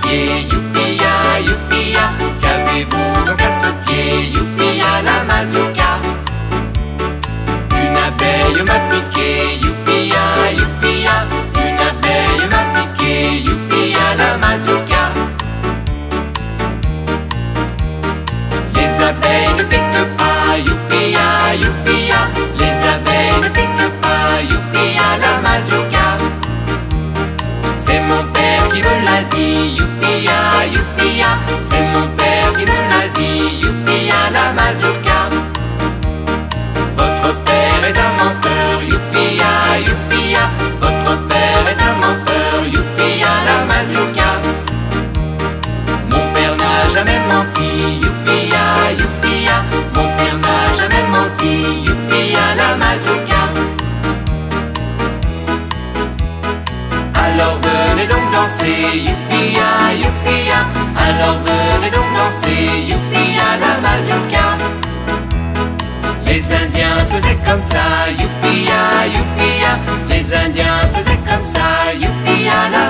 pied, youpi-ya, youpi-ya. Qu'avez-vous donc à sauter, youpi-ya, la mazurka? Une abeille m'a piqué, youpi-ya, youpi-ya. Une abeille m'a piqué, youpi-ya, la mazurka. Les abeilles ne piquent pas, youpi-ya, youpi-ya. Les abeilles ne piquent pas, youpi-ya, la mazurka. C'est mon père qui me l'a dit, youpi-ya, youpi-ya. C'est mon père qui me l'a dit, youpi-ya, la mazurka. Votre père est un menteur, youpi-ya, youpi-ya. Votre père est un menteur, youpi-ya, la mazurka. Mon père n'a jamais menti, youpi-ya, youpi-ya. Mon père n'a jamais menti, youpi-ya, la mazurka. Alors venez donc danser, youpi-ya, youpi-ya. Alors venez donc danser, youpi-ya, la mazurka. Les Indiens faisaient comme ça, youpi-ya, youpi-ya. Les Indiens faisaient comme ça, youpi-ya, la